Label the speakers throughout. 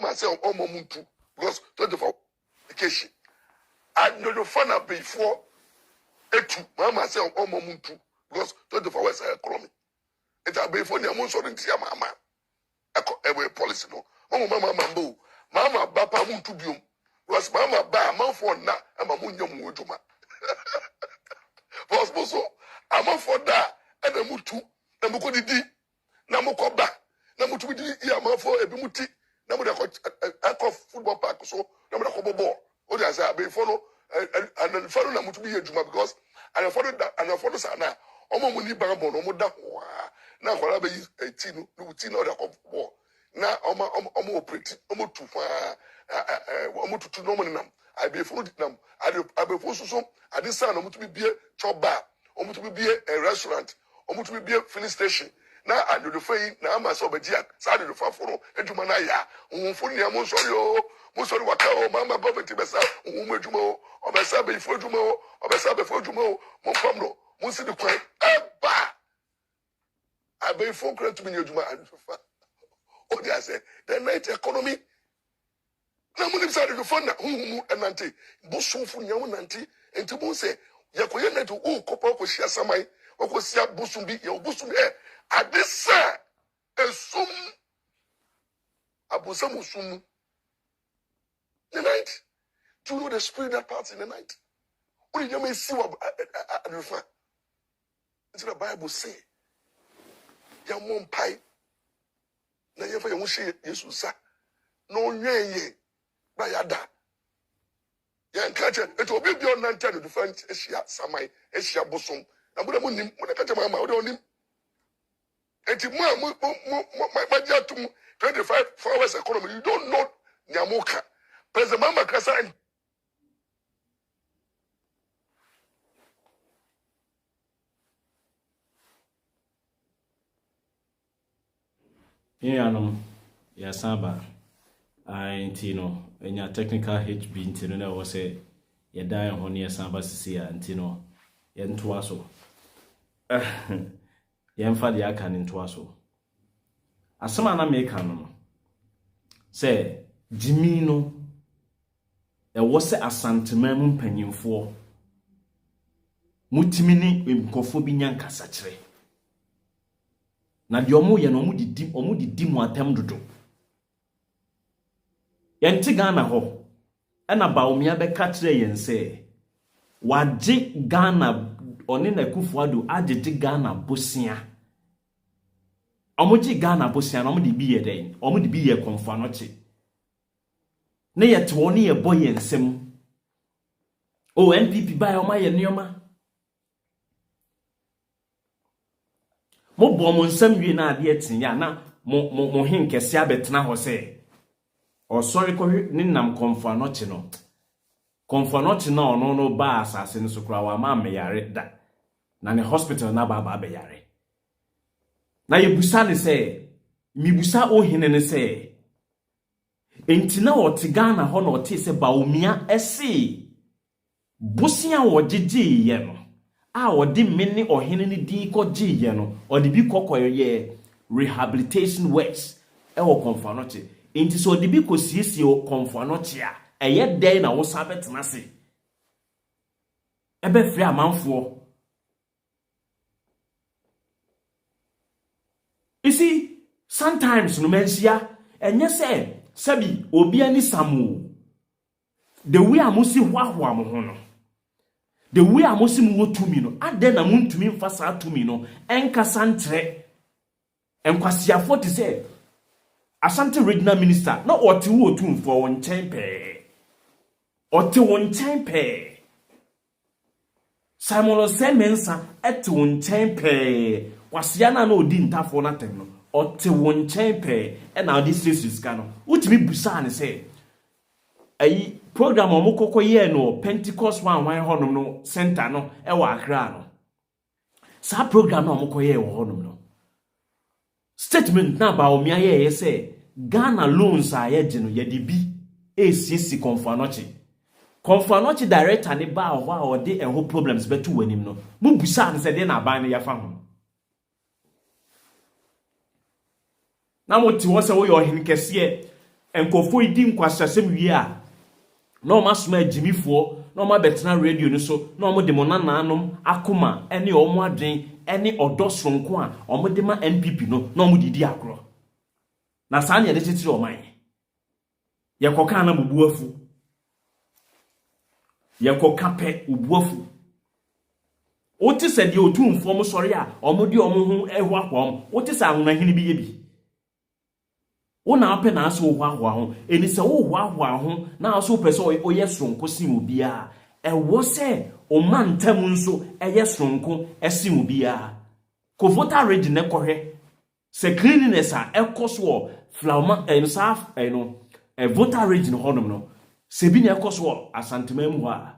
Speaker 1: myself muntu because 24 vacation. And no fun before etu mama say muntu because 24 hours economy. It a before the amount sorting tia mama. Every policy no. Mama mambo. Mama bapa muntu biom. Was mama ba man for na ama munyam wujuma. Was boso ama for da and a mutu na mukodi di na mukoba na mutu di ya ma for ebi muti na mu de football park so na mu de ball. O dey say be follow and follow na mutu bi ejuma because and follow sana omo mu ni bambo no mu da ho na kwara be ti no ti na o de ball na omo operate omo tu fa omo tutu no mo nam I be follow nam I be follow so I dey say na mutu bi chop bar omo tu bi a restaurant omo tu bi filling station na ado the fei na ama so be dia sa ado the fa foro eduma na ya onfo ni am sorry o mo sorry waka o mama government be sa onmo eduma o obesa be fo eduma o obesa be fo eduma o mo fam no mo si de kwan eba abe fo kra to me eduma ado fa o dia say the night economy na mo ni sa de fo na huhumu enante bo so fo nyam nante enti mo say yakoye na to o kopa ko hia samai o sia busum bi ya busum adisa esum abusam sum the night. Do you know the spirit that parts in the night? What did you see what refer? It's the Bible say. Ya mom pai na ye fa ye wushi Yesu sa no nyenye ba ya da ya nkache eto obi bi on nante no different ehia samai ehia busum na boda mo nim mo na kache mama o de onim enti mo majatum 25 hours economy you don't know nyamoka president mama kasa and
Speaker 2: ya saba intino enya technical HB intino na wo se ya dan ho ne ya saba sisi ya intino ya ntoa so ya mfa de aka ne ntoa so asema na me ka no se Gyimii no e wo se asantema mu mpanyimfo mutimi ni nkofo bi nyankasa kire na de omo ye no omo didi mu atam dodo yenti Ghana ho ena baomia be ka kire yen se waje Ghana oni na Kufuado agege Ghana bosia omoji Ghana bosia na omo de bi ye den omo de bi ye konfa no che ne ye to oni ye boy ensem o NPP ba o ma ye nioma mo bo mo nsam wi na ade etin ya na mo hinkese abetena ho se o sorry ko ni nam konfa no che no konfa no che na ono no ba asase no so kra wa ma me yare da na ne hospital na ba be yare na ye busa ne se mi busa o hine ne se entina o te Ghana ho na o te se baomia ese bosia wo gege ye no a o de meni ohene ne di ko gege ye no o de bi kokoye rehabilitation works e wo konfa no che enti so de bi ko siesie o konfa no che a eye den na wo sa betena se ebe free amanfo. You see, sometimes no mensia, and yes, sabi obi ani samu. The way amusi hwa mo ho no. The way amusi mu wotumi no, ade na muntumi mfasa atumi no, enkasa ntre. Enkwasiafo te say Asante regional minister, na ote wo otum for won chen pe. Ote won chen pe. Simon Osemensa ete won chen pe. Kwasiana na odi ntafo na tem no ote won chen pe e na odi streets ka no utimi busa ne se ayi program omokoko ye no Pentecost one honom no center no e wa Accra no sa program na omokoko ye wo honom no statement na ba omia ye se Ghana loans a ye gye no ye de bi esisi konfanochi director ne ba ho a odi eho problems betu wanim no mu busa ne se de na ban ne ya fa ho na moti wo se wo yo hin kese enkofo idi nkwasasem wie a na o masoma Gyimii fo na o ma betena radio ni so na o mo de monananom akoma ene o mo adwen ene odosronko a o mo de ma NPP no na o mo didi akro na saa ne de titire o man ye koka na bubuafu ye koka pe ubuafu oti se de otumfo mo sori a o mo de o mo hu ehu akwom oti se ahuna hini bi ye bi wona apɛ na aso ho ho eni sɛ wo ho na aso pɛ sɛ oyɛ sonko sim obia ɛwɔ sɛ o mantam nso ɛyɛ sonko ɛsim obia ko voter ready ne kɔhwɛ sɛ cleanliness a ɛkɔ flower ensaf voter ready no honom no sɛ bi ne ɛkɔ so asantema mu ha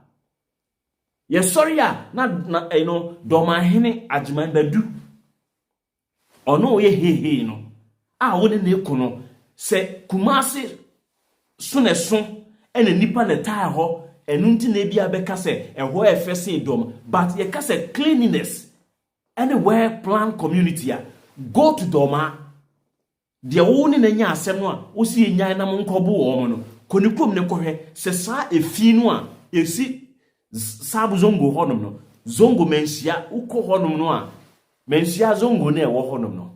Speaker 2: ye sorry a na dɔmahene agyeman badu ɔno oyɛ hehe no a wo ne ko no se Kumasi suneso ene nipa ne taa ho enu nti na bia beka se eho efese dom but ye ka se cleanliness anywhere plan community a go to doma de wo ne nya asem no a wo si nya na mo nkobo wo mo no konikom ne kohwe se sa efi no a esi sabu zongo honom no zongo mensia uko honom no a mensia zongo na ewo honom no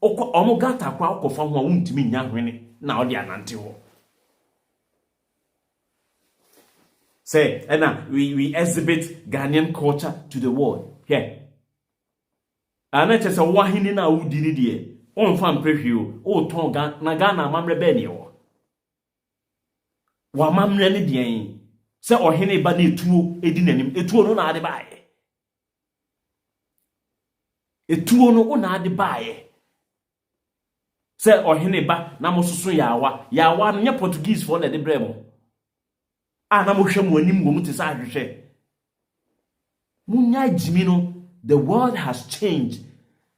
Speaker 2: omo gata kwa okofa ho a wuntimi nya hwene na odi anante ho say we exhibit Ghanaian culture to the world here ana chese wahini na wudi ni de on fam prehwio o ton na Ghana amamre be ne ho wa mamre ne de say ohene ba na etuo edi nanim etuo no na ade baaye etuo no na ade baaye se ohene ba na mososo yawa no nye Portuguese for na de bremo na mo hwem anim go mutisa ahwehwe munya Gyimii no. The world has changed.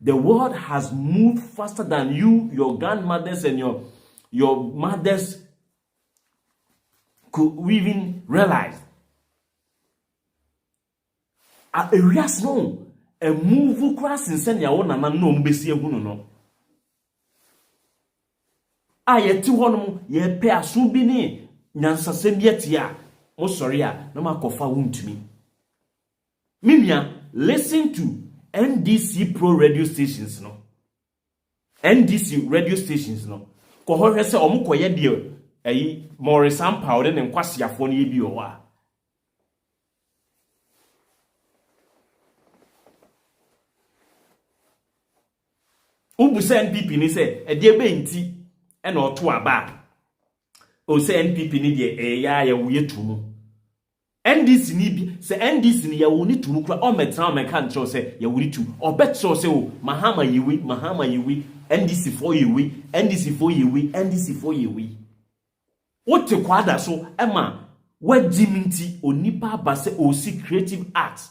Speaker 2: The world has moved faster than your grandmothers and your mothers could even realize. A areas no a move cross in send your own and no mbesi ehunu no. Ayeti hono ye pe aso bi ni nyansasem yeti a mo sorry a na makofa Wontumi. Minia, listen to NDC Pro radio stations no. NDC radio stations no. Ko hwehwe se omukoye de ayi Morris Ampa de ne nkwasiafo no ye bi o wa. Ubu se NPP ni se e de be nti e na oto aba. O se NPP ni de ya wuye tumu. NDC ni bi se NDC ni ya woni tumu kura o metra o meka ncho se ya woni tu o betro se o mahama yiwi NDC for yiwi NDC for yiwi NDC for yiwi wote kwada so ema wa Gyimii nti onipa ba se o si creative arts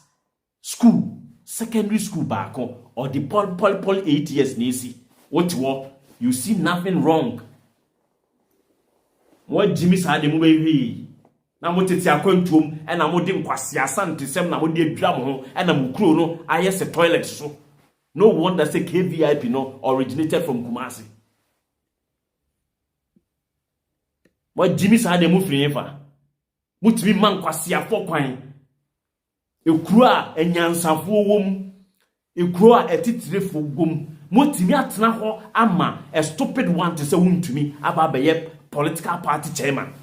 Speaker 2: school secondary school back or the pol 8 years nisi wote wo you see nothing wrong wa Gyimii sa de mu be hwi na moteti akwantuom na mode nkwase asantesem na mode adura mo ho na mukuro no ayese toilet so. No wonder say KVIP no originated from Kumasi. What Gyimii sa de mu frienfa mutimi man kwase afọ kwan ekuro a enyansafo wom ekuro a etitirefo gom mutimi atena ho ama a stupid one to say Wontumi aba be political party chairman.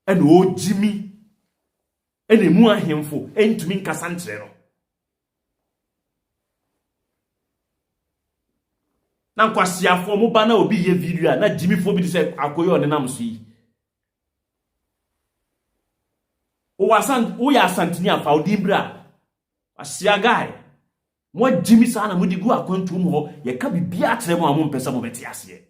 Speaker 2: And o Gyimii ene mu ahemfo entumi nkasa nkyere no na nkwasiafo mo ba na obi ye video na Gyimii fo bi se akoyo one nam so yi o ya santini afa odi bra asia guy mo Gyimii sa na mo di gu akwantu mu ho ye ka bibia akyere mo a mo mpesa mo beti ase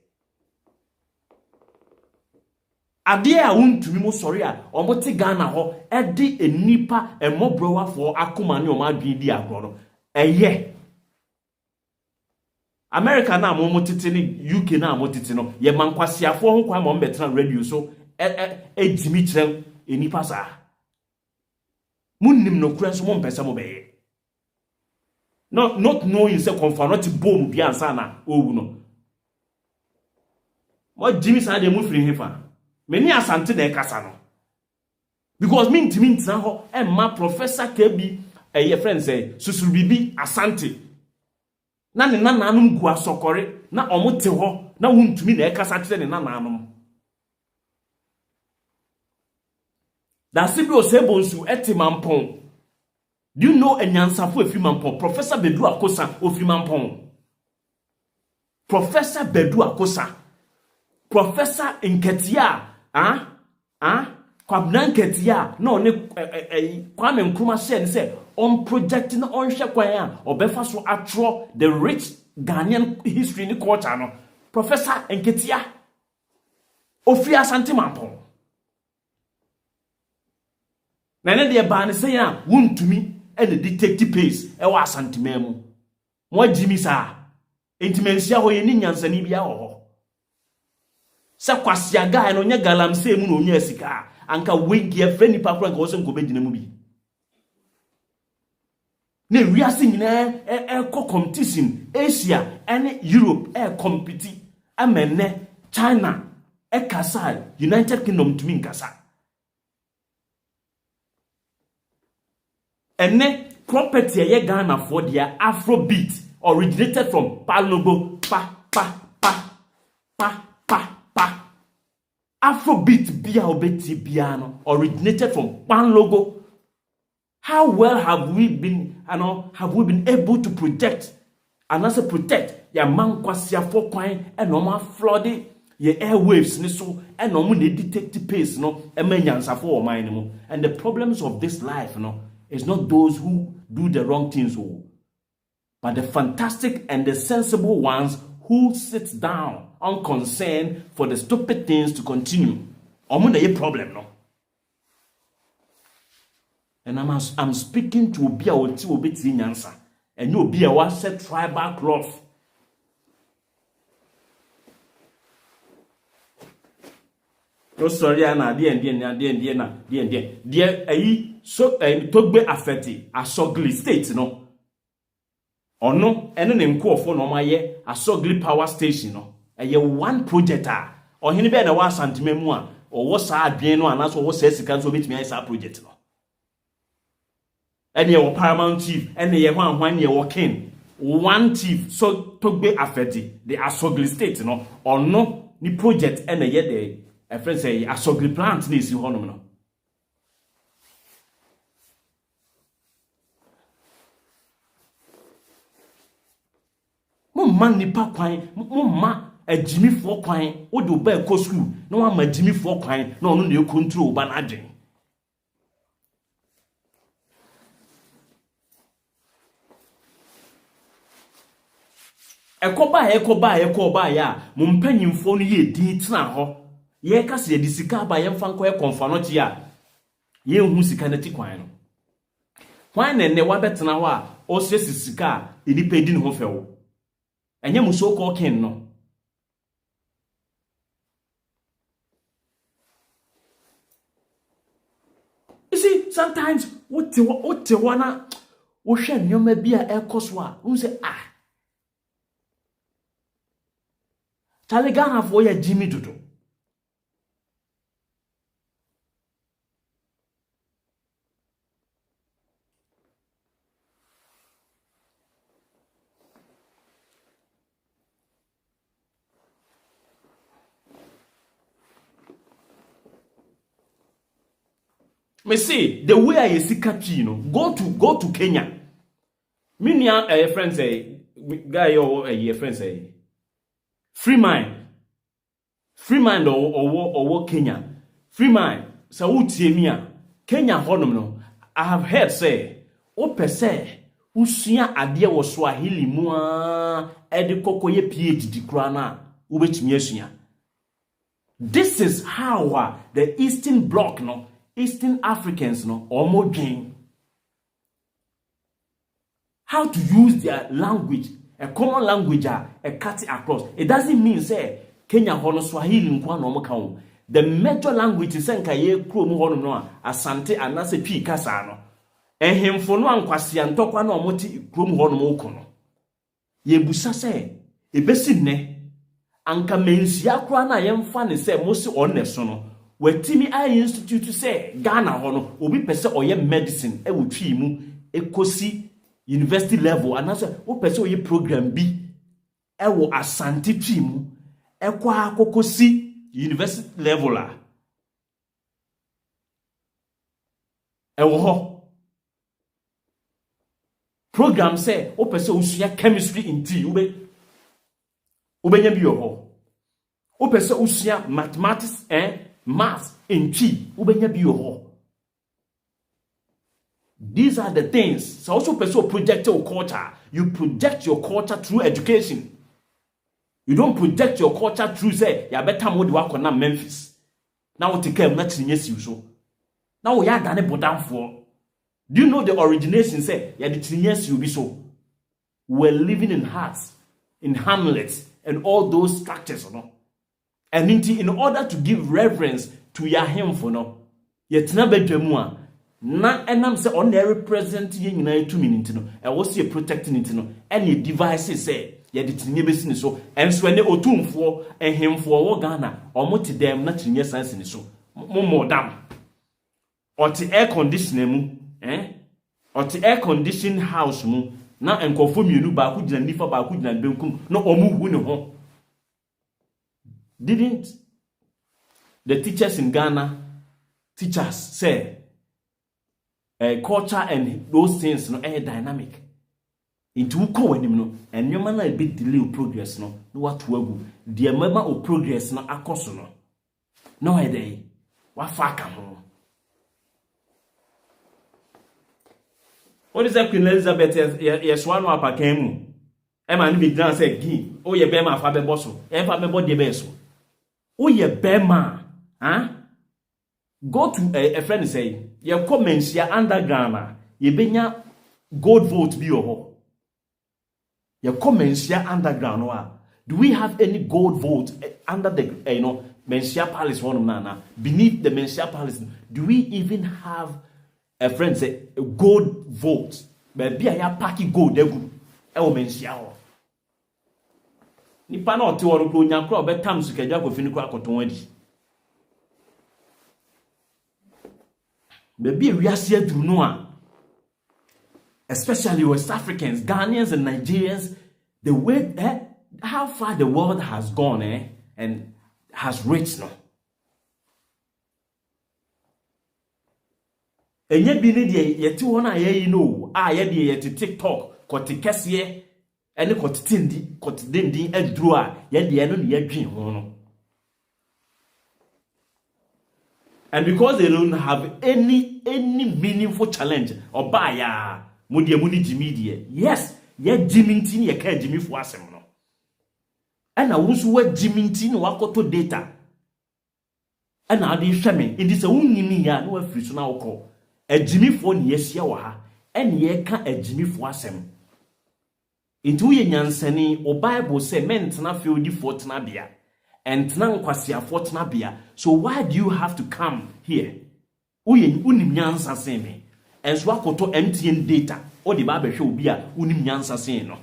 Speaker 2: ade a Wontumi mo sorry a omote Ghana ho e de enipa emobrowa for akoma ne o ma dwen di agro no eye America na mo tete ni UK na mo tete no ye mankwasiafo ho kwa mo mbetena radio so Gyimii kyerem enipa sa munnim no kura so mo mpesa mo beye not knowing say confirm not bomb bi ansa na owu no What Gyimii sa de mu free hefa. Many asante na ekasa no. Because me ntina ho e ma Professor KB your friend say susuru bibi asante. Na ne nananum gu asokore na omote ho na wontumi na ekasa kire ne nananum. Da sibi osebonsu etimampon. Do you know enyansafo efrimampon? Professor Bedu Akosa ofrimampon. Professor Bedu Akosa. Professor Nketia, Kwabna Nketia, no ne Kwame Nkrumah say on projecting on Shekwan or Befaso atro the rich Ghanaian history in the culture no. Professor Nketia Ofri Asante Mampon. Nane de ba ne say ya Wontumi and the detective pace e wa Asante memu. Mo Gyimii sa intimensia ho ye ni nyansani bia ho. Sa kwasia guy no nya galamse mu no nya sika anka wigi e fani pa kura nka wo se nko begina mu bi ne wiase nyina competition Asia and Europe compete amene China kasa United Kingdom to me kasa ene property ye Ghana for their Afrobeat originated from Palogo pa Afrobeat bia obeti biano originated from Pan Logo. How well have we been able to project and also protect ya man kwasia for kwan and normal flooding ye airwaves ni so and normal ne detect pace no emanyansa for mind mo. And the problems of this life is not those who do the wrong things but the fantastic and the sensible ones who sits down unconcerned for the stupid things to continue. Omo problem no. And I'm speaking to Obia Oti Obeti Nyansa. And you Obia was set tribal cloth. No sorry, na dear so Togbe affected a sogly state no. Or no, and an inquire no my ye a sogly power station no. A ye one project or he never was anti-memoir or was sad being one as what says he can't so meet me as a project no. And your paramount chief and the one year working one chief so Togbe affected the asogly state no or no ni project and a year day a friend say asogly plant this you honor. Man nipa kwan ma a Gyimii for kwan wo do ba ko school no ma Gyimii for kwan no no ne control ba na adwen ekoba ya mo mpanyimfo no ye din tena ho ye ka se de sika ba ye mfa nko ye konfa no ti a ye hu sika na ti kwan no kwan ne wa betena ho a o se sika enipa di ne ho fewo enye muso ko ken no you see sometimes what wanna wo hwe nyoma bia ekoso a wo say Tale Ghana for ya Gyimii dodo. Me see the way I see catchy, go to Kenya. Me a friend say guy or a friend say free mind or Kenya. Free mind. So utie Kenya honum no. I have heard say o pese usia ade wo Swahili mu a ede kokoye PhD kra na ubetimi asua. This is how the Eastern Bloc Eastern Africans omo dwen how to use their language, a common language a cut across. It doesn't mean say Kenya hono Swahili nkwa no mo the major language is enka ye krom hono no Asante anase pi kasa no ehemfo no ankwase antokwa no omoti krom hono mo ko no ye busa say ebesi ne anka mensia kra na yemfa ne se mo se on ne so no watimi I institute say Ghana ho no obi pese oye medicine e wotwi mu ekosi university level anase wo pese oye program bi e wo asante twi mu e kwa akokosi university level a e wo ho program say wo pese usua chemistry in tea ubenya bi ho wo pese usua mathematics maths in tea ubenya bi ho. These are the things. So also person project your culture. You project your culture through education. You don't project your culture through say ya better more work on Memphis. Now we take care of nothing yes you so. Now we are done bodam for. Do you know the origination say ya the yes you be so? We're living in huts, in hamlets, and all those structures, no. And in order to give reverence to your him for no, yet never demua. Na enam se on dey represent ye nyina to me ntino e wo se protecting ntino any device say ye de tinye besi ni so enso ene otumfo ehemfo wo Ghana omote dem na tinye sanse ni so modam oti air conditioner mu oti air condition house mu na enkofo mienu ba ku gina nifa ba ku gina benkum no omuhu ne ho. Didn't the teachers in Ghana teachers say culture and those things no dynamic into ko wanim no enwema na be delay progress no what wagu de mama o progress no akoso no no dey wa fa ka ho. What is that Queen Elizabeth yes one wa pa kan mu e ma no be gran say gi o ye be ma fa be boso e fa be bo de be so o ye be ma go to a friend say ye comments ya underground ye benya gold vote bi ho. Ye comments ya underground wa do we have any gold vote under the Mensia Palace one na beneath the Mensia Palace? Do we even have a friend say a gold vote but be ya party gold egu e wo Mensia ho nipa na ote woro kro nya kro betam su kaja ko fini ko akoton adi Maybe we are here to know, especially West Africans, Ghanaians, and Nigerians, the way how far the world has gone and has reached now. And yet, be yet to honor ye know, yet to TikTok, Kotikessie, and the Kotindi, and Drua, yet the enemy yet dream. And because they don't have any meaningful challenge or buyer, mudi Gyimii, yes, ye Gyimii tin ye can Gyimii for asem no. And I was where Gyimii tin wakoto data. And I did shaman in this unimi ya no free so now call a Gyimii for yes ya wa and ye can a Gyimii for asem. Into ye nyansani o Bible say men tana feel di fortuna bia. And Tnankwasia Fortnabia. So why do you have to come here? Unim nyansa seme. And swakoto MTN data. Or the Bible show be a unim nyansa seno.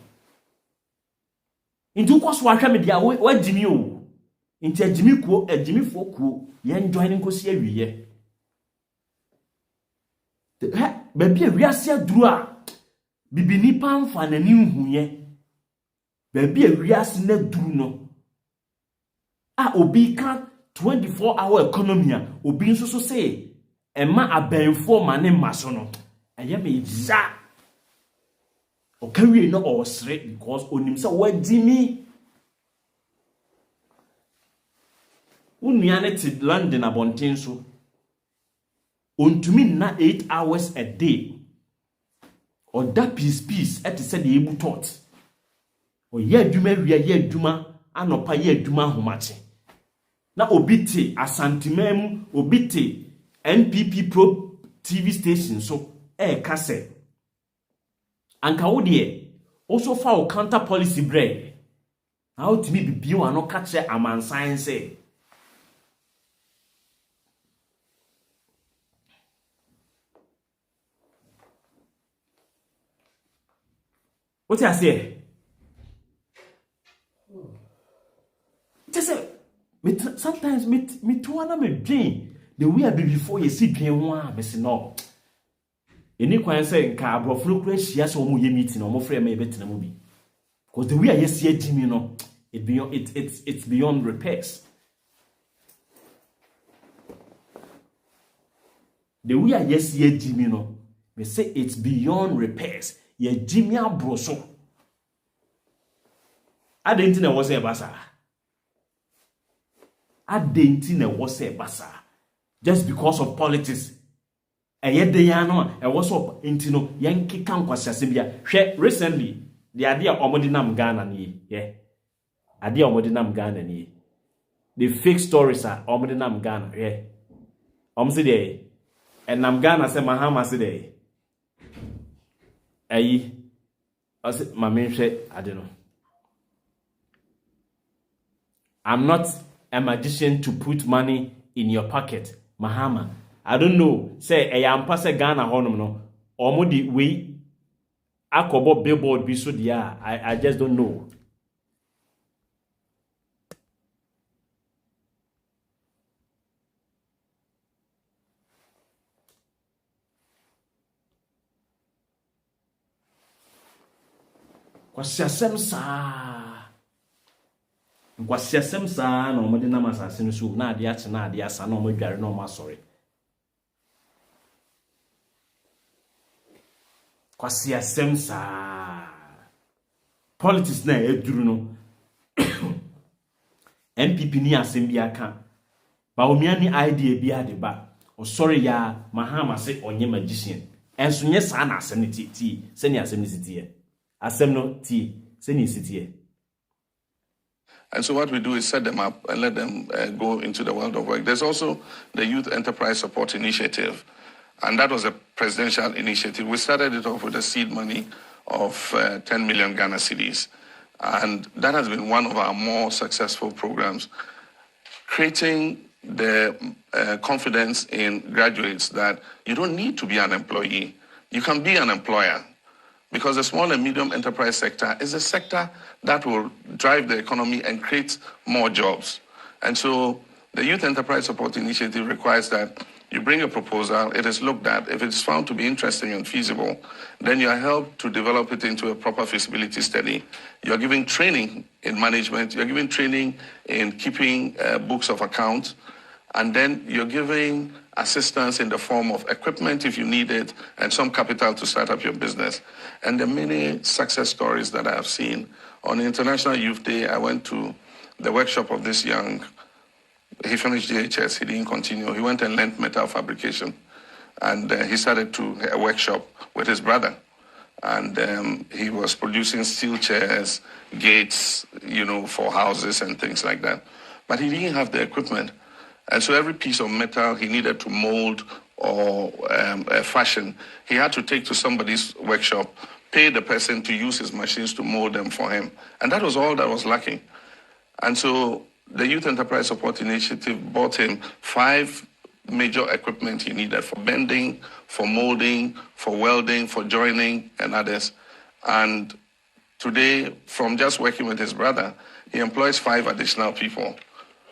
Speaker 2: Into Kwaswaka media, what Gyimii? Into a Gyimii quo, a Gyimii for quo, yen joining Kosia ye. Baby, Riasia Drua. Bibini Pam fan a new hunye. Baby, Rias ne druno. Obi can 24-hour economy obi so say ema abenfo mane masono eye me za o carry no or straight because onim say what Gyimii unuane ti London abonten so ontumi na 8 hours a day or that peace et say the ebu tot o ye aduma wi ye aduma anopa ye aduma homache na obiti asantimem obiti NPP Pro TV station so kase anka wo de also fa o counter policy break how to be bio ano catch amansan say what I say just sometimes me to one me dream the way I be before you see dream one me say no. Any kwan say nka abrofo kura hia so mo ye meeting no mo frɛ me betina mo bi. Because the way I see Gyimii no it's beyond repairs. The way I see Gyimii no me say it's beyond repairs. Ye Gyimii abroso. Adenti na wose basa. Adenti na wose basa. Just because of politics. Eye de ya no e wose up enti no yen keka nkwasiase bia. Hwe recently the idea omodi nam Ghana ni yeah. Idea omodi nam Ghana ni. The fake stories are omodi nam Ghana yeah. Omsi de and nam Ghana say Mahama say de. Ayi ose mame hwe ade no. I'm not a magician to put money in your pocket, Mahama. I don't know. Say, I am passing Ghana honum no. Omodi we akobo billboard be so dia. I just don't know. Kwasiasem sa. Nkwasiasem sa na omode na masase no so na ade ache na ade asa na omadware na omasori. Kwasiasem sa. Politics na eduru no. MPP ni asem bi aka. Ba omia ni idea bi ade ba. Osori ya Mahama se onye magician. Enso nye sa na asem ni ti se ni asem ni sitie. Asem no ti se ni sitie.
Speaker 1: And so what we do is set them up and let them go into the world of work. There's also the Youth Enterprise Support Initiative, and that was a presidential initiative. We started it off with a seed money of 10 million Ghana cedis, and that has been one of our more successful programs, creating the confidence in graduates that you don't need to be an employee. You can be an employer. Because the small and medium enterprise sector is a sector that will drive the economy and create more jobs. And so the Youth Enterprise Support Initiative requires that you bring a proposal, it is looked at. If it's found to be interesting and feasible, then you are helped to develop it into a proper feasibility study. You're giving training in management, you're giving training in keeping books of accounts, and then you're giving assistance in the form of equipment if you need it, and some capital to start up your business. And the many success stories that I have seen. On International Youth Day, I went to the workshop of this young, he finished DHS, he didn't continue. He went and learned metal fabrication. And he started a workshop with his brother. And he was producing steel chairs, gates, for houses and things like that. But he didn't have the equipment. And so every piece of metal he needed to mold or fashion, he had to take to somebody's workshop, pay the person to use his machines to mold them for him. And that was all that was lacking. And so the Youth Enterprise Support Initiative bought him 5 major equipment he needed for bending, for molding, for welding, for joining, and others. And today, from just working with his brother, he employs 5 additional people,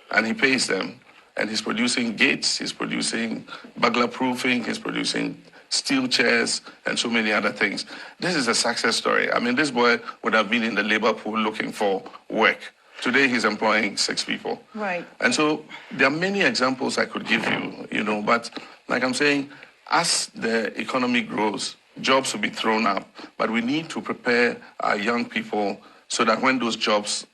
Speaker 1: and he pays them. And he's producing gates, he's producing burglar proofing, he's producing steel chairs, and so many other things. This is a success story. I mean, this boy would have been in the labor pool looking for work. Today, he's employing 6 people.
Speaker 3: Right.
Speaker 1: And so there are many examples I could give you, but like I'm saying, as the economy grows, jobs will be thrown up, but we need to prepare our young people so that when those jobs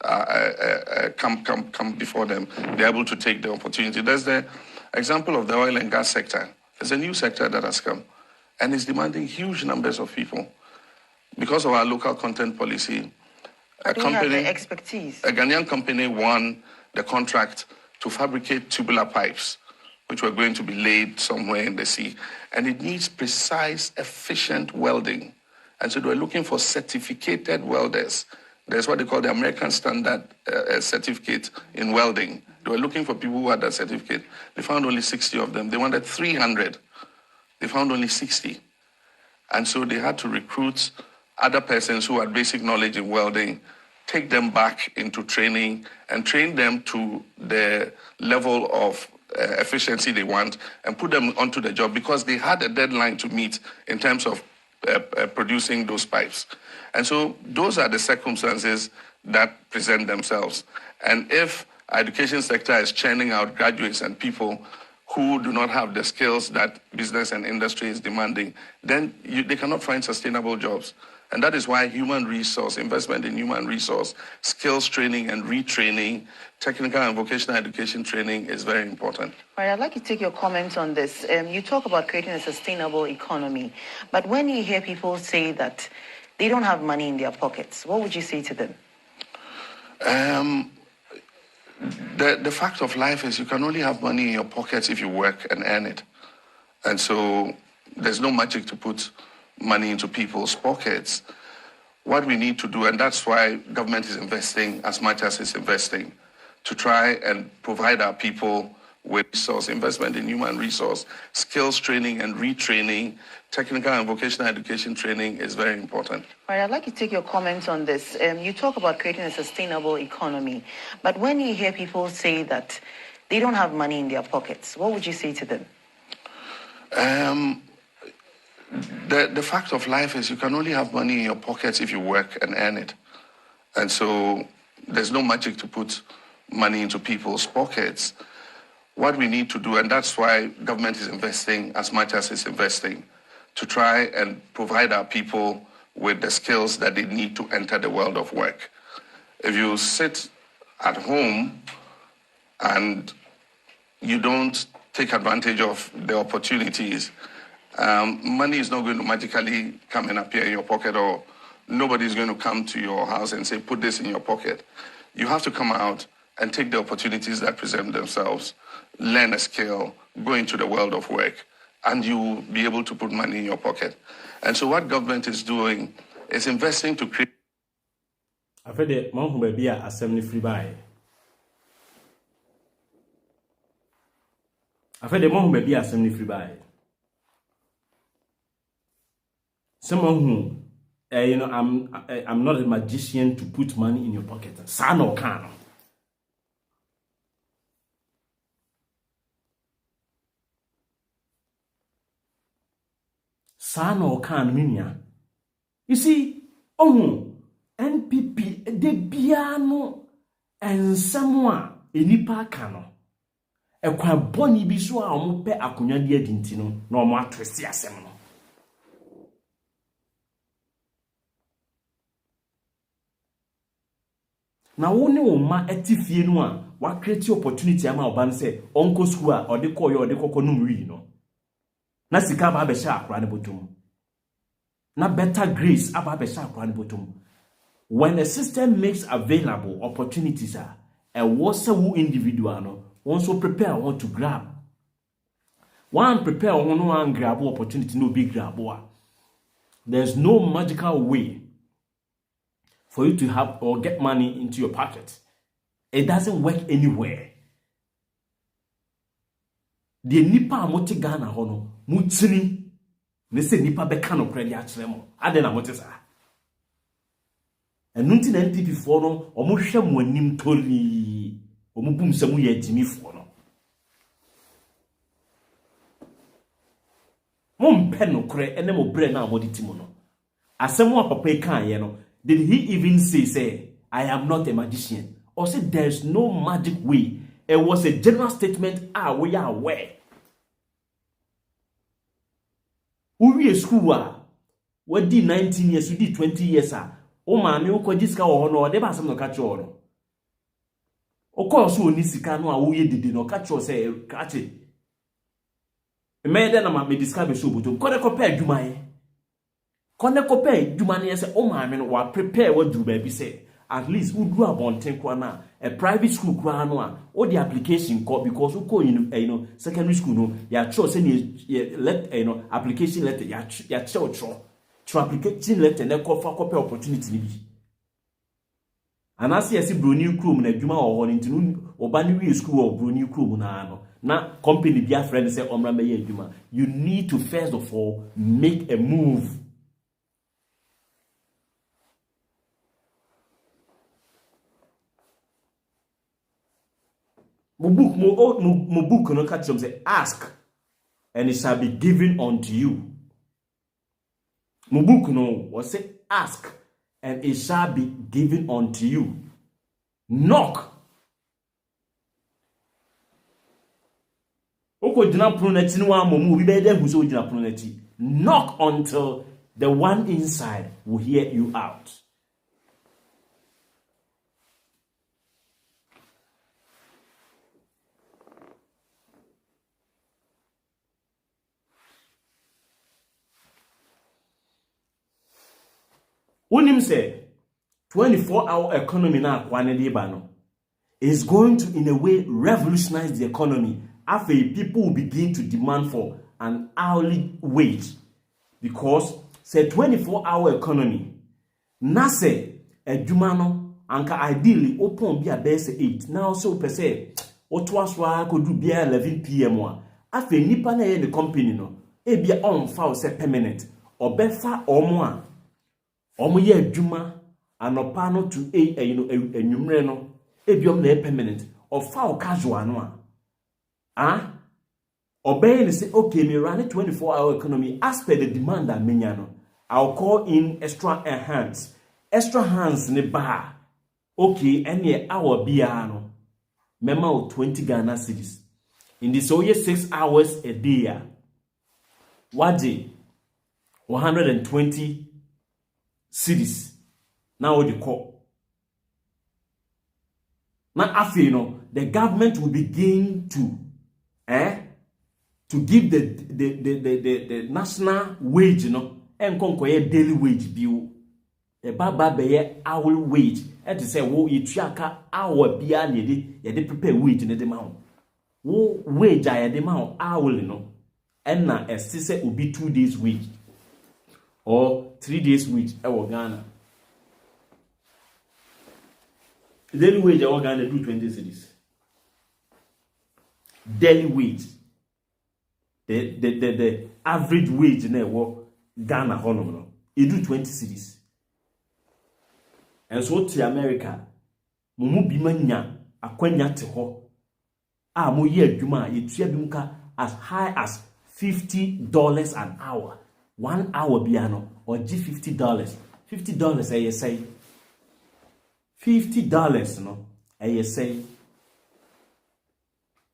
Speaker 1: come before them, they're able to take the opportunity. There's the example of the oil and gas sector. It's a new sector that has come, and it's demanding huge numbers of people. Because of our local content policy,
Speaker 3: have the expertise.
Speaker 1: A Ghanaian company won the contract to fabricate tubular pipes, which were going to be laid somewhere in the sea. And it needs precise, efficient welding. And so they were looking for certificated welders. There's what they call the American Standard certificate in welding. They were looking for people who had that certificate. They found only 60 of them. They wanted 300. They found only 60. And so they had to recruit other persons who had basic knowledge in welding take them back into training and train them to the level of efficiency they want and put them onto the job because they had a deadline to meet in terms of producing those pipes. And so those are the circumstances that present themselves. And if our education sector is churning out graduates and people who do not have the skills that business and industry is demanding, then they cannot find sustainable jobs. And that is why human resource, investment in human resource, skills training and retraining, technical and vocational education training is very important.
Speaker 3: All right, I'd like to take your comments on this. You talk about creating a sustainable economy, but when you hear people say that they don't have money in their pockets, what would you say to them?
Speaker 1: The fact of life is you can only have money in your pockets if you work and earn it. And so there's no magic to put money into people's pockets. What we need to do, and that's why government is investing as much as it's investing, to try and provide our people with resource, investment in human resource, skills training and retraining, technical and vocational education training is very important.
Speaker 3: All right, I'd like to take your comments on this. You talk about creating a sustainable economy, but when you hear people say that they don't have money in their pockets, what would you say to them?
Speaker 1: The fact of life is you can only have money in your pockets if you work and earn it. And so there's no magic to put money into people's pockets. What we need to do, and that's why government is investing as much as it's investing, to try and provide our people with the skills that they need to enter the world of work. If you sit at home and you don't take advantage of the opportunities, money is not going to magically come and appear in your pocket, or nobody's going to come to your house and say, put this in your pocket. You have to come out and take the opportunities that present themselves, learn a skill, go into the world of work, and you'll be able to put money in your pocket. And so what government is doing is investing to create...
Speaker 2: I feel the man who may be a assembly free by. I feel the man who may be a assembly free by. Someone who, I'm not a magician to put money in your pocket. San or can. San or can minya. You see, NPP de biano and someone enipa kano. E kwa boni bi so a omo pe akonya de adinti no na omo atwese asem no. Na woni wo ma etifie no a wa create opportunity ama oban say onko school a ode koyo ode kokko no wi no. Na sika ba be sha akra ne botum. Na better grace aba be sha akra ne botum. When a system makes available opportunities a was a individual no also prepare want to grab. One prepare one grab opportunity no big grab. There's no magical way for you to have or get money into your pocket. It doesn't work anywhere. The nipa amote Ghana hono mutini ne se nipa beka no credit atremo ade na mote sa. Enunti na NPP for no omo hwe mo anim tori omo bum se mu ye Gyimii for no. Mom pen no kre ene mo bre na amoditi mo no. Asem wa papa kan ye no. Did he even say, I am not a magician? Or say there's no magic way? It was a general statement, we are aware. We school, what did 19 years, we did 20 years, oh man, you could just go on or never some catch on. Of course, who needs to can know we did no catch or say, catch it. A man then I may describe a show, but to compare Gyimii. Kone kope Gyimii say o ma me no wa prepare what do baby say at least we do abonten kwa na a private school kwa no a o the application call because we go secondary school no ya cho say let application letter ya cho application letter na call for copy opportunity ni bi anase yesi broni krom na adwuma wo ho ntinu oba ni wi school or broni krom na no na company bia friend say omra me ye adwuma. You need to first of all make a move. Mo book no catch them say ask and it shall be given unto you. Mo book no was say ask and it shall be given unto you. Knock. Oko jina proneti no wa momu bi be dem hu so jina proneti. Knock until the one inside will hear you out. Unim say 24-hour economy na akwane de ba no is going to in a way revolutionize the economy. After people will begin to demand for an hourly wage because say 24-hour economy na say adwuma no anka ideally open bi abese 8 now so per say otwaswa ko du bia 11 pm a after nipa na ye the company no e bia on fa say permanent obefa omo a omo ye adwuma anopa no to enwumre no e biom na permanent of fa casual no a obey and say okay me run a 24-hour economy as per the demand that menya no I'll call in extra hands ne bar okay any hour bia no mema 20 Ghana cedis in this 6 hours a day waje 120 cedis now the call now after the government will begin to give the national wage, and conquer daily wage bill. The baba be hourly wage. And to say, wo yaka hour bia needy, ye de prepare wage in the amount. Wo wage I the amount hourly and na a sister will be 2 days wage or 3 days wage. Ghana. Daily wage Ghana do 20 cedis. Daily wage. The average wage in Ghana honomo it do 20 cedis. And so to America, mumu bi manya akwanya te ho. A mo ye adwuma ye tua bi muka as high as $50 an hour. 1 hour biano or $50. $50 I say. $50 no I say.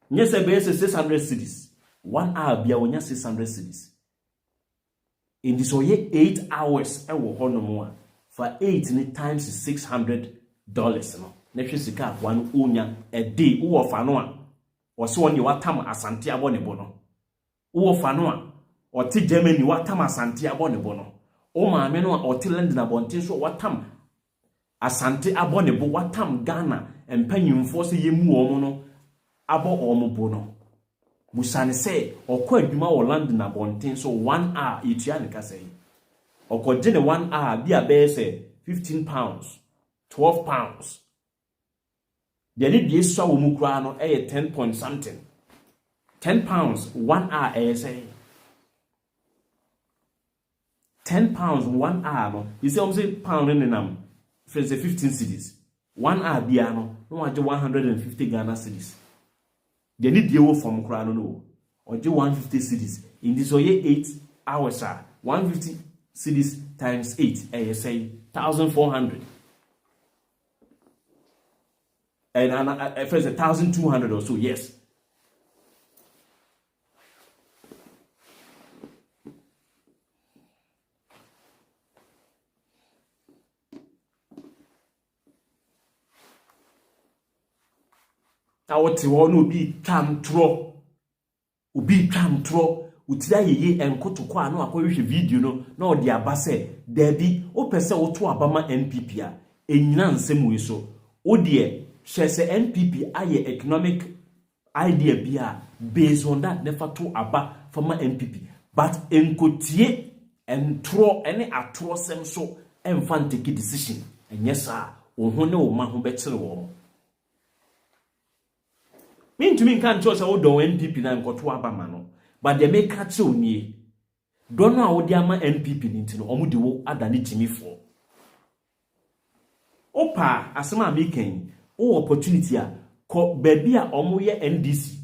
Speaker 2: Yes, I be 600 cedis. 1 hour bia wonya 600 cedis. In this way 8 hours e wo hono mo for 8 ni times $600 no. Na hwe sika one onya a day wo fa no a wo se won ye watam asante abone bo no. Wo fa no a o te Germany watam asante abone bo no. O ma me no a o te London abonte so watam asante abone bo watam Ghana empanyimfo se yemu wo no abo o mo bo no. Musane say okwa adwuma wo London abonten so 1 hour etua ne kasa yi okwaje ne 1 hour bia be say 15 pounds 12 pounds de ne die so wo mu kura no 10 point something 10 pounds 1 hour say 10 pounds 1 hour no you say say pound in nam say 15 cedis 1 hour bia no waje 150 Ghana cedis. The need you from Krano or do 150 cedis. In this way 8 hours are 150 cedis times 8 say 1,400. And first 1,200 or so, yes. Na wote wo no bi twamtro utira yeye enkotoko ano akohwe video no na odi abase dabi opese woto abama NPP a enyina nsem we so odie hwese NPP aye economic idea bia based on that never to aba former NPP but enkotie entro ene atro sem so emfa take decision enyesa wo ho ne wo ma ho be kire wo. Mean to me can't choose how do NPP na nkoto abama no but they make catch oni don't know how they ama NPP nti no omu de wo adane Gyimii for opa asema making o opportunity a ko baby a omo ye NDC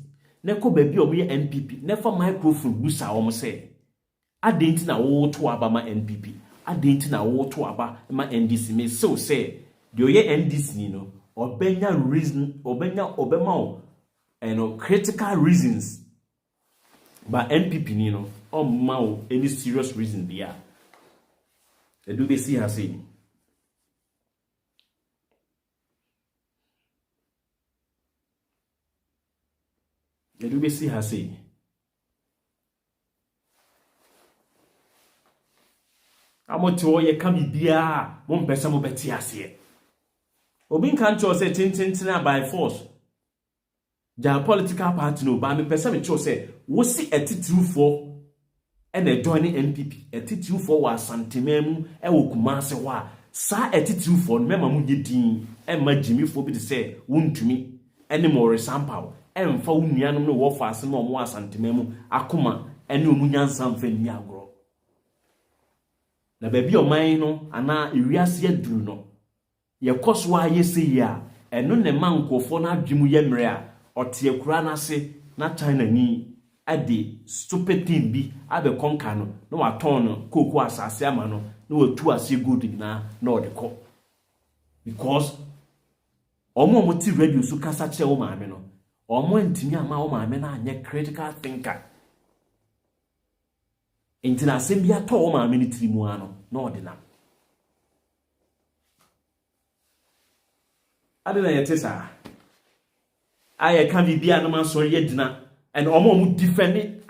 Speaker 2: ne ko baby omo ye NPP ne fa microphone busa omo say adenti na wo to aba ma NPP adenti na wo to aba ma NDC me so say de oye NDC ni no obenya reason obema o critical reasons but NPP ni no ma any serious reason there they do be see her say they do be see her say amoto ye ka bibia mo mpesa mo beti ase obi kan cho say tintin by force ja political party no ba me pesa me cho say wo si atitirufo e na join NPP atitirufo wa santemam e wo kumase wa sa atitirufo no mema mu yedin e ma Gyimii fo bi de say wontumi ene mo resample e mfa wo nuanom no wo fa ase no mo asantemam akoma ene omunyansa mfa ni agro na baby oman no ana ewiase aduru no ye koso a yesi ya eno ne mankofo na adwemu ye mre a ote kura na se na China ni ade stupid thing bi abe konka no na waton no koko asase ama no na watu ase good na odeko because omo ti radio so kasa che wo maame no omo ntimi ama wo maame na anye critical thinker intina sembia to wo maame ni tirimu ano na odina adena yetesa aye kan bibia no man so yedina and omo defend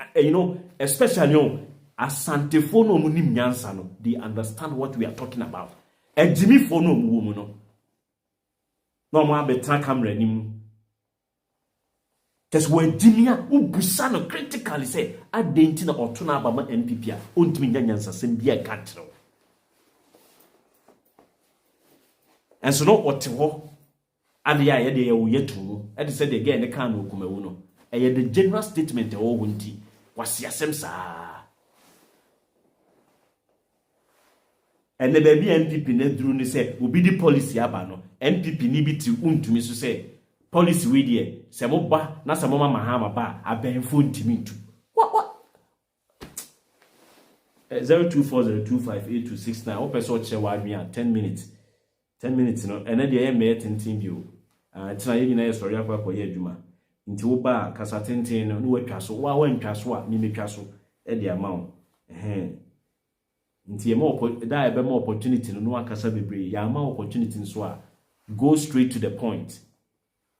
Speaker 2: especially asantefo no mu nim nyansa no they understand what we are talking about Gyimii fo no mu wo no no mo abetra camera nim just when Gyimii ubusa no critically say adenti na oto na aba ma NPP a ontimi nyansa sem bia ka kire and so no oteho ade ya ye de ye wo yetu e de say de again ne kan no kumawu no e the general statement e wo wonti wasi asem saa and the baby NPP ne duru ni say obi di policy aba no NPP ni bi ti untumi so say policy we dey se mo ba na se mo mama ha ma ba abenfo ntimi ntu what 0240258269 o person che wa adwia 10 minutes no ene de ye me tintin bio tina ye nyina ye sori akwa ye adwuma nti wo ba kasa tintin no watwa so wa ntwa so a mi metwa so e de ama wo nti ye mo da e be mo opportunity no akasa bebre ya ama opportunity so a go straight to the point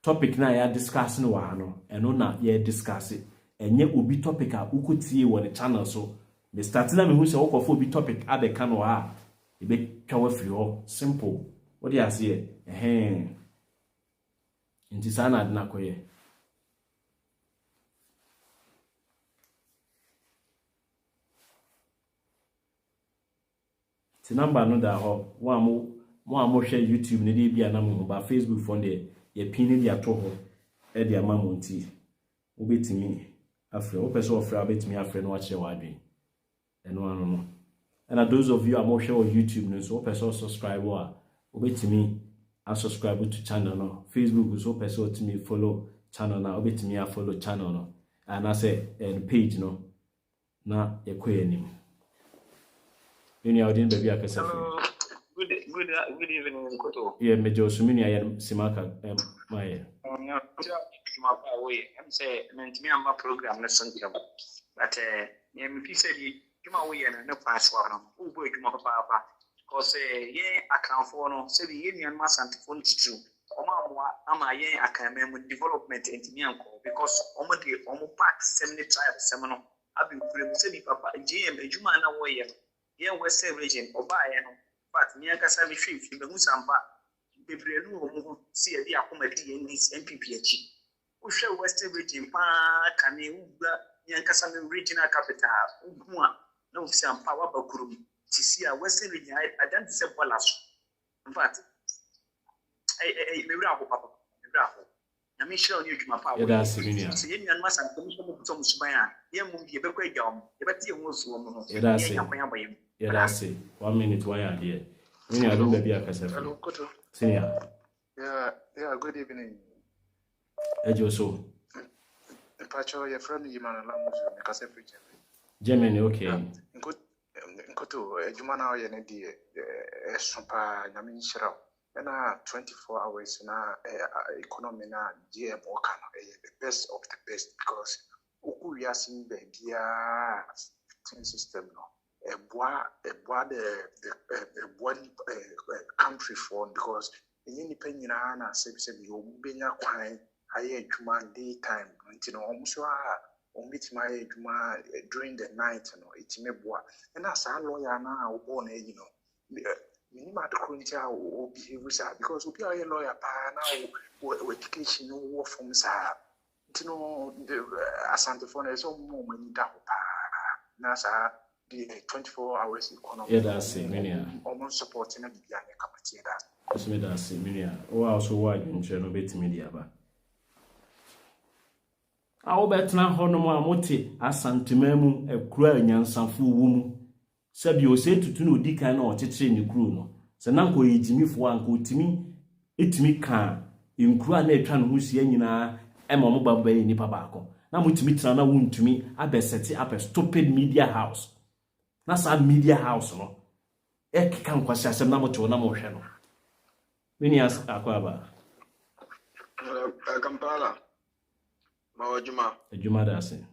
Speaker 2: topic na ya discuss no wa no eno na ye discuss enye obi topic a ukotie wo ne channel so me start na me hu se wo kofo obi topic abeka no ha e be twa free ho simple what do you say nti sana adna koye ti number no da ho mo share YouTube ne dey bia na mo ba Facebook phone dey ye pin ne dia to ho e dia ma mo nti obetimi afre o person ofre obetimi afre no wa che wa adwen eno anu no and those of you am share on YouTube no so person subscribe wa obetimi a subscribe to channel no Facebook so person to me follow channel na obetimi a follow channel no and I say page no na yekoye nim audience baby akasa
Speaker 4: good evening Koto.
Speaker 2: Yeah, Major Sumini I am Simaka my
Speaker 4: I'm say me am program na santia but me said Juma we no pass one who boy Juma papa cause ye account for no say the union mass and phone to ama ye account development engineer because omo park 70 tribe semono abi kure say the papa GM Juma na wo ye west region oba ye no but me akasa me hwe fi be hu sampa bebre nu omo see e dia akoma di NPP achi wo hwe west region pa kane ubra me akasa me regional capital ugu a na ofisi ampa wa bakurum tisi a west region identity se bolaso in fact me wura ko papa me wura ko na me share oni adwuma pa
Speaker 2: wo so
Speaker 4: ye nyan masa ko so mo buto musuban a ye mu bi e bekwa agawom ye betie ho so mo no
Speaker 2: ye nyakwanya yeah, that's it. 1 minute, one idea. When you don't be a cassette.
Speaker 4: Hello, Koto.
Speaker 2: See
Speaker 5: ya. Yeah, good evening.
Speaker 2: Ejoso.
Speaker 5: Pacho, your friend Yimana Lamuzu, because every
Speaker 2: Germany, okay.
Speaker 5: Nkoto, Jumana, Yenedi, Sumpa, Yamin Shirao, and 24 hours na economy na GM Wakano, the best of the best, because we are seeing the system no. A country phone because any penny na say you benya kwai aye juma daytime you know almost meet my juma during the night no it me boa and as a lawyer na born you know minimum the current will behave because we are a lawyer pa now education no from sa you know the asante phone is so more money down pa na sa the 24 hours economy.
Speaker 2: Yeah, that's it, Minia.
Speaker 5: Almost supporting the Biane Committee.
Speaker 2: That's me, that's it, Minia. Oh, also, why you try to bet media? I will bet now, Honoma Moti, as Santimemu, a cry, and some fool woman. Sabi, you say to no dick and or teaching the crew. No, so now go eat me for one good to me. It me can in cry, tran who's yenina, and Mamma Babay in Pabako. Now, with me, Trana wound to me, I best set up a stupid media house. That's a media house, no. Ek can kwasi asem na moto na mo hwe no. Mini as akwaba.
Speaker 6: Kampala. Mawajuma.
Speaker 2: Ejuma da ase.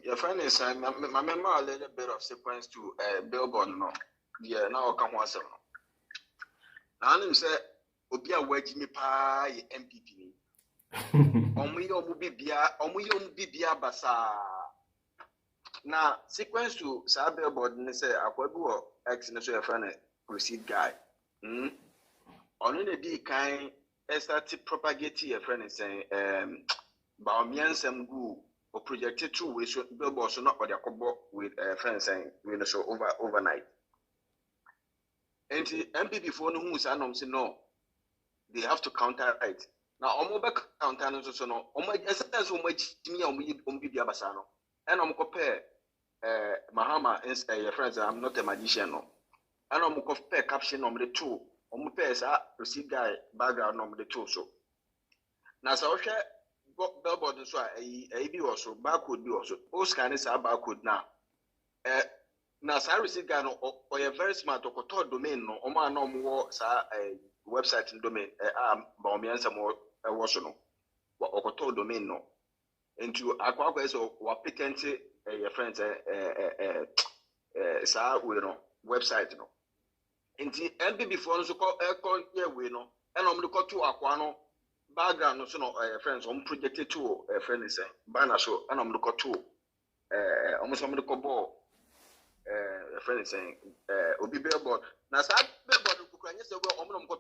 Speaker 6: Your friend is my member a little bit of sequence to billboard no. Yeah, now I can answer no. Na him say obi a Gyimii pa ye MPP ni. Omu bibia basa. Now, sequence to Saber board and say, I could do X and a friend receipt guy. Only the D kind started propagating a friend saying, Baumian some goo or projected two ways billboard so not what they could with a friend saying, we know so overnight. And the MPP phone who's announcing no, they have to counter it. Now, Omo back counter so no, Omo essence so much me on Bibia Basano. And I'm compare Mahama is your friends. I'm not a magician. No. And I'm compare caption number 2. I'm compare receipt guy background number 2. So now, so share billboard so a be also barcode be also. O scan is a barcode now. Now, so receipt guy or a very smart or domain no. Oma no more a website in domain. Baumian some more was no. Or domain no. Into aqua so what patent your friends we know website no into MPP phone so call yeah we know and I'm look to aquano background no so no friends on projected to a friend is banner so and I'm look to almost I'm look ball friend is saying obi billboard na sa billboard ku kwanye se we omko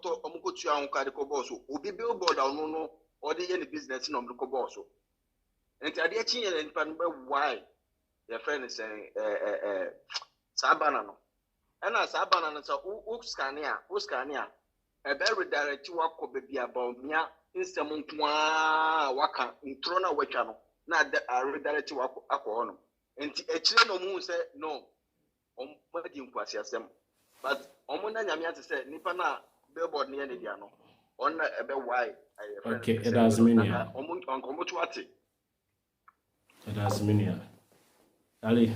Speaker 6: to an ka de ko boss obi billboard no or the any business no omko boss so and I did change and why your friend is saying Sabana no. And as Sabana so Uskania, a very direct work of baby about me instant waka in Trona Wachano, not that I redirect to Aquano. And a chino moon said no, wedding Quasiasem. But Omona Yamia said Nipana billboard near the Diano. On a bit why
Speaker 2: okay, it does mean
Speaker 6: Uncle
Speaker 2: it does mean Ali.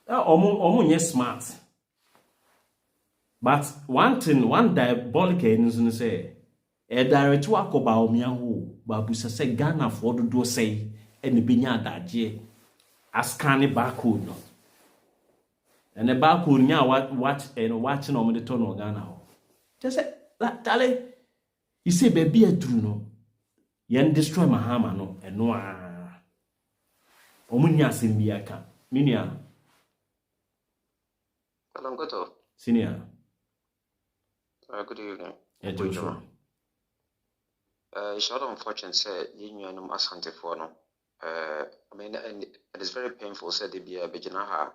Speaker 2: Omu yes smart. But one diabolic is say a direct work about me who Babusa say Ghana for the do say and the binya daje as canny barcode no. And the barcode now watching on the tone of Ghana. Just say that Dale. You say baby a true no. Yen destroy Mahama no and no. Omunya simbiaka. Minia.
Speaker 6: Kalangoto.
Speaker 2: Senior.
Speaker 6: Good evening.
Speaker 2: Yeah, Joshua.
Speaker 6: It's not unfortunate, say, you know, Asante for no. I mean, and it is very painful, said the Bia Bejanaha,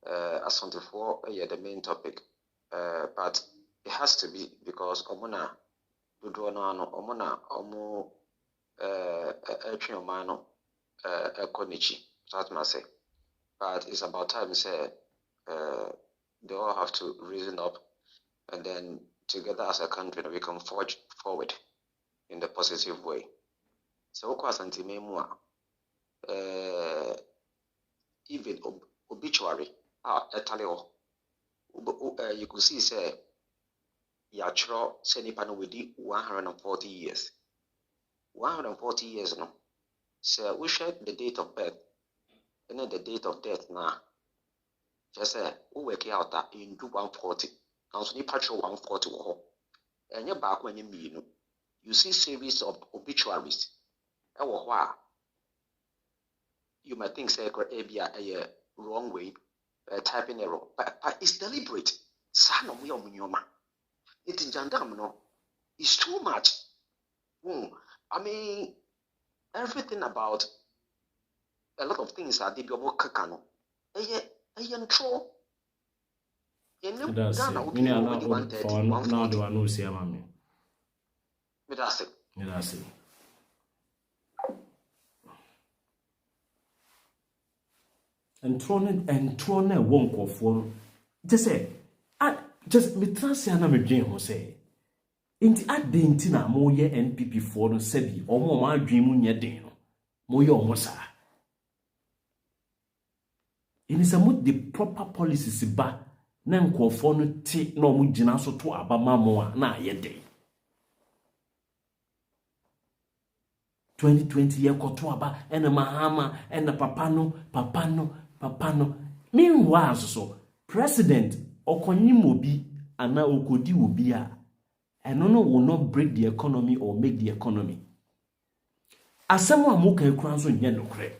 Speaker 6: Asante for the main topic. But it has to be because Omona, Duduana, Omona, Omo, Eltriomano. Konichi, that must say. But it's about time, say, they all have to reason up and then together as a country we can forge forward.
Speaker 7: in the positive way. So, of course, even obituary, you could see, say, Yachro, Senipano within 140 years. 140 years, no. So, we shared the date of birth and then the date of death now. Just say, we work out that in 140. Now, so, you patch 140. And you're back when you see series of obituaries. You might think say a wrong way, typing error, but it's deliberate. Son of Yoma. It is jandam, no. It's too much. I mean, everything about a lot of things are deep about Kakano. Control.
Speaker 2: That's it. Now do I know see mammy.
Speaker 7: That's it.
Speaker 2: That's it. And throne won't go for just say just me transia na me dwen ho say inti adenti na mo ye NPP for no sabi omo ma adwen mu nye den no mo ye omo sa ini se mo the proper policies ba na nkofo no ti na omo gina so to abama mo a na ye den 2020 ye koto aba ena mahama ena papano meanwhile so president okonyim obi ana okodi obi a eno no will not break the economy or make the economy asemo amoka ekran so nye nokre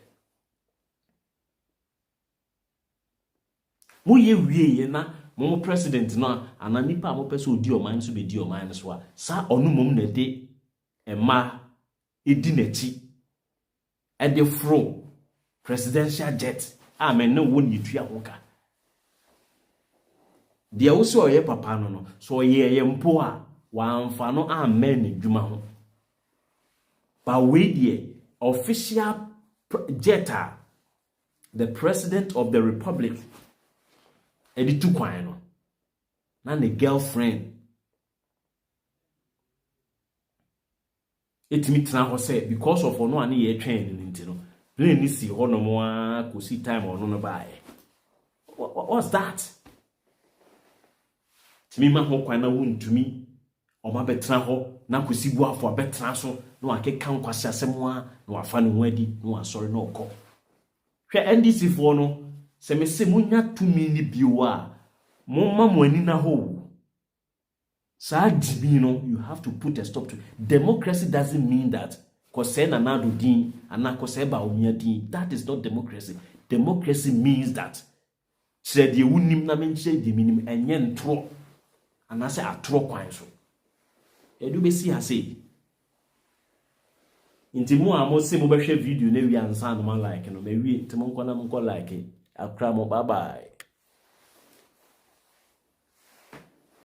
Speaker 2: mo ye wie na mo president no ana nipa mo pese odi oman so be di oman so a sa onu mom na de ema edi nachi e de fro presidential jet amen no woni tua hoka dia wo so ye papa no so ye mpo a wa amfa no amen ne dwuma ho ba we die official jet the president of the republic editu kwan no na ne girlfriend etimi tena ho say because of ono ane ye twen ni nti no ni si ho no mo a kosi time ono no bae what's that timi ma ho kwan na wontumi o ma betena ho na kosi bu afo betena so no akeka nkwase asemo a no afa ne ho adi no asori no okọ hwe NDC fo no se me se munya tumi ni biwo a mo ma mo ani na ho sa Gyimii no you have to put a stop to democracy. Doesn't mean that kosena na do din ana koseba omia din. That is not democracy. Democracy means that said you wunim na menche di minim enye ntro ana se atro kwan so edu be si ase intimu amo se mo behwe video na wi ansa no man like no me wi intimo nko na mo like akra mo bye bye.